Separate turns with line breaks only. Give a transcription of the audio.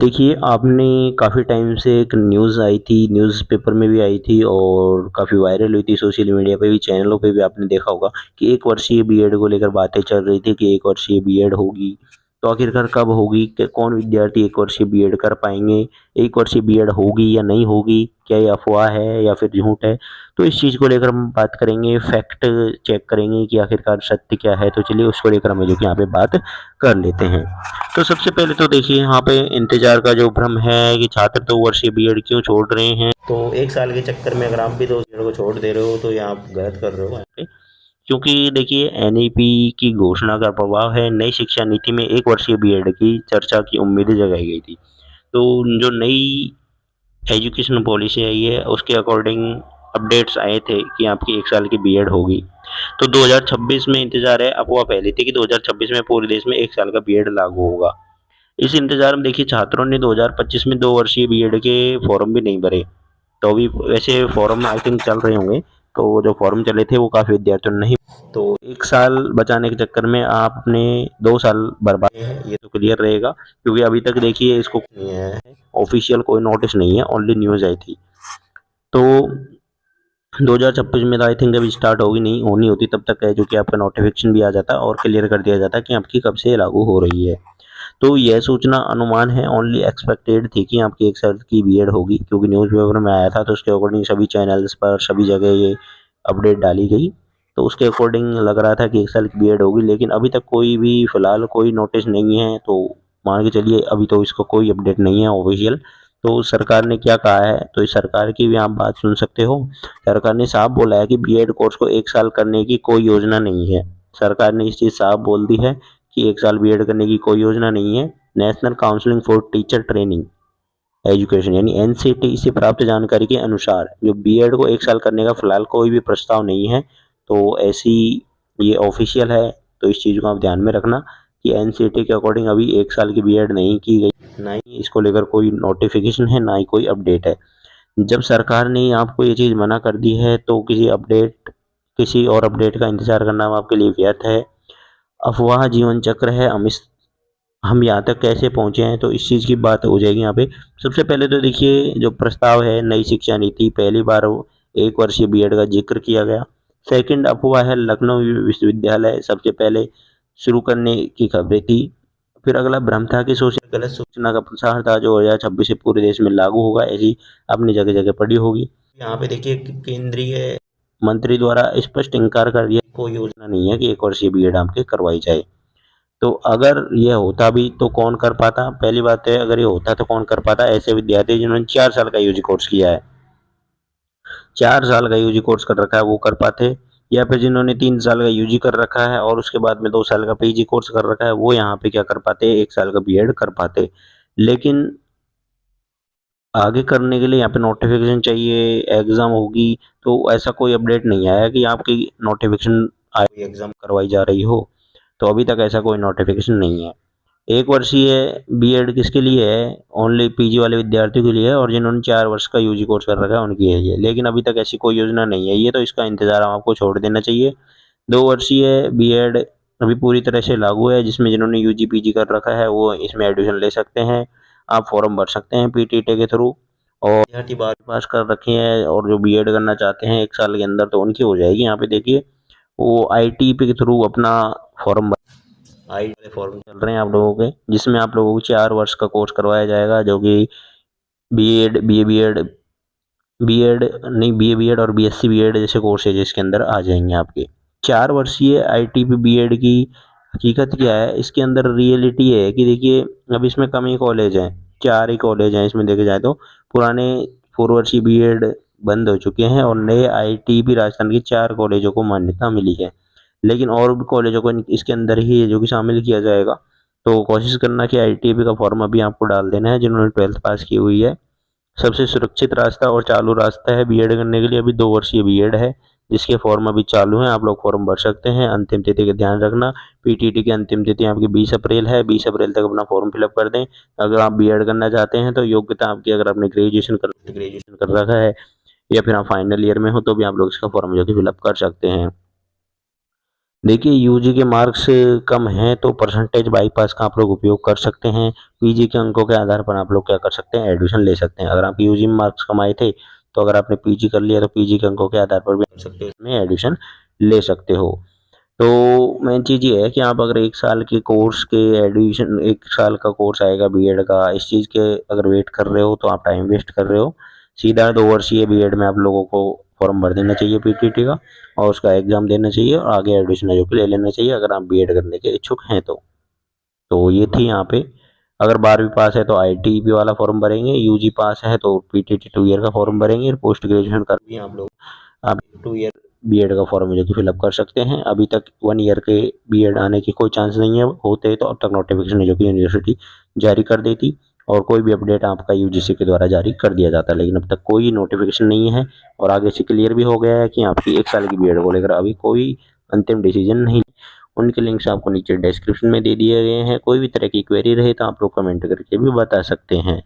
देखिए, आपने काफ़ी टाइम से एक न्यूज़ आई थी, न्यूज़पेपर में भी आई थी और काफ़ी वायरल हुई थी, सोशल मीडिया पे भी, चैनलों पे भी आपने देखा होगा कि 1 वर्षीय बीएड को लेकर बातें चल रही थी कि 1 वर्षीय बीएड होगी। तो आखिरकार कब होगी? क कौन विद्यार्थी 1 वर्षीय बीएड कर पाएँगे? 1 वर्षीय बीएड होगी या नहीं होगी? क्या ये अफ़वाह है या फिर झूठ है? तो इस चीज़ को लेकर हम बात करेंगे, फैक्ट चेक करेंगे कि आखिरकार सत्य क्या है। तो चलिए उसको लेकर हम जो कि यहाँ पे बात कर लेते हैं। तो सबसे पहले तो देखिए यहाँ पे इंतज़ार का जो भ्रम है कि छात्र 2 वर्षीय बीएड क्यों छोड़ रहे हैं। तो 1 साल के चक्कर में अगर आप भी 2 साल को छोड़ दे रहे हो तो ये आप गलत कर रहे हो यहाँ पे। क्योंकि देखिए एनईपी की घोषणा का प्रभाव है, नई शिक्षा नीति में 1 वर्षीय बीएड की चर्चा की उम्मीदें जगाई गई थी। तो जो नई एजुकेशन पॉलिसी आई है उसके अकॉर्डिंग अपडेट्स आए थे कि आपकी 1 साल की बीएड होगी। तो 2026 में इंतज़ार है, अफ़वाह फैली थी कि 2026 में पूरे देश में 1 साल का बीएड लागू होगा। इस इंतज़ार में देखिए छात्रों ने 2025 में 2 वर्षीय बीएड के फॉर्म भी नहीं भरे। तो अभी वैसे फॉर्म आई थिंक चल रहे होंगे, तो जो फॉर्म चले थे वो काफ़ी विद्यार्थियों ने नहीं। तो 1 साल बचाने के चक्कर में आपने 2 साल बर्बाद किए हैं, ये तो क्लियर रहेगा क्योंकि अभी तक देखिए इसको नहीं आया है, ऑफ़िशियल कोई नोटिस नहीं है, ओनली न्यूज़ आई थी। तो 2026 में तो आई थिंक अभी स्टार्ट होगी नहीं, होनी होती तब तक है जो कि आपका नोटिफ़िकेशन भी आ जाता और क्लियर कर दिया जाता कि आपकी कब से लागू हो रही है। तो यह सूचना अनुमान है, ओनली एक्सपेक्टेड थी कि आपकी 1 साल की बीएड होगी क्योंकि न्यूज़पेपर में आया था तो उसके अकॉर्डिंग सभी चैनल्स पर सभी जगह ये अपडेट डाली गई। तो उसके अकॉर्डिंग लग रहा था कि 1 साल की बीएड होगी, लेकिन अभी तक कोई भी फिलहाल कोई नोटिस नहीं है, तो मान के चलिए अभी तो इसका कोई अपडेट नहीं है ऑफिशियल। तो सरकार ने क्या कहा है, तो इस सरकार की भी आप बात सुन सकते हो। सरकार ने साफ बोला है कि बीएड कोर्स को 1 साल करने की कोई योजना नहीं है। सरकार ने इस चीज़ साफ बोल दी है कि 1 साल बीएड करने की कोई योजना नहीं है। National counselling for teacher training education यानी एनसीटी से प्राप्त जानकारी के अनुसार जो बीएड को 1 साल करने का फिलहाल कोई भी प्रस्ताव नहीं है। तो ऐसी ये ऑफिशियल है, तो इस चीज़ को आप ध्यान में रखना कि एनसीटी के अकॉर्डिंग अभी 1 साल की बीएड नहीं की गई, ना ही इसको लेकर कोई नोटिफिकेशन है, ना ही कोई अपडेट है। जब सरकार ने आपको ये चीज़ मना कर दी है तो किसी और अपडेट का इंतज़ार करना आपके लिए व्यर्थ है। अफवाह जीवन चक्र है, हम यहाँ तक कैसे पहुँचे हैं तो इस चीज़ की बात हो जाएगी यहाँ पे। सबसे पहले तो देखिए जो प्रस्ताव है नई शिक्षा नीति, पहली बार 1 वर्षीय बीएड का ज़िक्र किया गया। सेकंड अफवाह है लखनऊ विश्वविद्यालय सबसे पहले शुरू करने की खबरें थी। फिर अगला भ्रम था कि सोशल गलत सूचना का प्रसार था जो 2026 से पूरे देश में लागू होगा, ऐसी आपने जगह-जगह पढ़ी होगी। यहाँ पे देखिए केंद्रीय मंत्री द्वारा स्पष्ट इनकार कर दिया, कोई योजना नहीं है कि 1 वर्षीय बीएड आपके करवाई जाए। तो अगर ये होता भी तो कौन कर पाता? पहली बात है अगर ये होता तो कौन कर पाता? ऐसे विद्यार्थी जिन्होंने 4 साल का यूजी कोर्स किया है, 4 साल का यूजी कोर्स कर रखा है वो कर पाते, या फिर जिन्होंने 3 साल का यूजी कर रखा है और उसके बाद में 2 साल का पीजी कोर्स कर रखा है वो यहाँ पे क्या कर पाते? 1 साल का बीएड कर पाते। लेकिन आगे करने के लिए यहाँ पे नोटिफ़िकेशन चाहिए, एग्ज़ाम होगी, तो ऐसा कोई अपडेट नहीं आया कि आपकी नोटिफ़िकेशन आई एग्ज़ाम करवाई जा रही हो। तो अभी तक ऐसा कोई नोटिफ़िकेशन नहीं है। 1 वर्षीय बीएड किसके लिए है? ओनली पीजी वाले विद्यार्थियों के लिए है और जिन्होंने 4 वर्ष का यूजी कोर्स कर रखा है उनकी है ये। लेकिन अभी तक ऐसी कोई योजना नहीं है, ये तो इसका इंतज़ार हम आपको छोड़ देना चाहिए। 2 वर्षीय बीएड अभी पूरी तरह से लागू है, जिसमें जिन्होंने यूजी पीजी कर रखा है वो इसमें एडमिशन ले सकते हैं। आप फॉर्म भर सकते हैं पीटीटी के थ्रू, और विद्यार्थी 12वीं पास कर रखे हैं और जो बीएड करना चाहते हैं 1 साल के अंदर तो उनकी हो जाएगी। यहाँ पे देखिए वो आईटीपी के थ्रू अपना फॉर्म आई वाले फॉर्म चल रहे हैं आप लोगों के, जिसमें आप लोगों को 4 वर्ष का कोर्स करवाया जाएगा जो कि बीएड, बीएड नहीं, बीए बीएड और बीएससी बीएड जैसे कोर्सेज इसके अंदर आ जाएंगे आपके। 4 वर्षीय आईटीपी बीएड की हकीकत क्या है, इसके अंदर रियलिटी है कि देखिए अब इसमें कम ही कॉलेज हैं, 4 ही कॉलेज हैं इसमें देखे जाए तो। पुराने 4 वर्षीय बीएड बंद हो चुके हैं और नए आईटीपी राजस्थान के 4 कॉलेजों को मान्यता मिली है, लेकिन और भी कॉलेजों को इसके अंदर ही है जो कि शामिल किया जाएगा। तो कोशिश करना कि आईटीपी का फॉर्म अभी आपको डाल देना है जिन्होंने 12th पास की हुई है। सबसे सुरक्षित रास्ता और चालू रास्ता है बीएड करने के लिए, अभी 2 वर्षीय बीएड है जिसके फॉर्म अभी चालू हैं, आप लोग फॉर्म भर सकते हैं। अंतिम तिथि का ध्यान रखना, पीटीटी की अंतिम तिथि आपकी 20 अप्रैल है, 20 अप्रैल तक अपना फॉर्म फिलअप कर दें। अगर आप बीएड करना चाहते हैं तो योग्यता आपकी, अगर आपने ग्रेजुएशन कर रखा है या फिर आप फाइनल ईयर में हो तो भी आप लोग इसका फॉर्म जो कि फिलअप कर सकते हैं। देखिए यूजी के मार्क्स कम हैं तो परसेंटेज बाईपास का आप लोग उपयोग कर सकते हैं। पीजी के अंकों के आधार पर आप लोग क्या कर सकते हैं, एडमिशन ले सकते हैं। अगर आप यूजी में मार्क्स कम आए थे तो अगर आपने पीजी कर लिया तो पीजी के अंकों के आधार पर भी आप सकते हैं, इसमें एडमिशन ले सकते हो। तो मेन चीज़ ये है कि आप अगर 1 साल के कोर्स के एडमिशन 1 साल का कोर्स आएगा बीएड का, इस चीज़ के अगर वेट कर रहे हो तो आप टाइम वेस्ट कर रहे हो। सीधा 2 वर्षीय बीएड में आप लोगों को फॉर्म भर देना चाहिए पीटीटी का और उसका एग्ज़ाम देना चाहिए और आगे एडमिशन जो कि ले लेना चाहिए अगर आप बीएड करने के इच्छुक हैं तो। तो ये थी यहाँ पे। अगर 12वीं पास है तो आईटीबी वाला फॉर्म भरेंगे, यूजी पास है तो पीटीटी 2 ईयर का फॉर्म भरेंगे और पोस्ट ग्रेजुएशन कर भी आप 2 ईयर बीएड का फॉर्म जो कि फिलअप कर सकते हैं। अभी तक 1 ईयर के बीएड आने की कोई चांस नहीं है, होते तो अब तक नोटिफिकेशन जो कि यूनिवर्सिटी जारी कर देती और कोई भी अपडेट आपका यूजीसी के द्वारा जारी कर दिया जाता, लेकिन अब तक कोई नोटिफिकेशन नहीं है और आगे से क्लियर भी हो गया है कि आपकी 1 साल की बीएड को लेकर अभी कोई अंतिम डिसीजन नहीं। उनके लिंक्स आपको नीचे डिस्क्रिप्शन में दे दिए गए हैं। कोई भी तरह की क्वेरी रहे तो आप लोग कमेंट करके भी बता सकते हैं।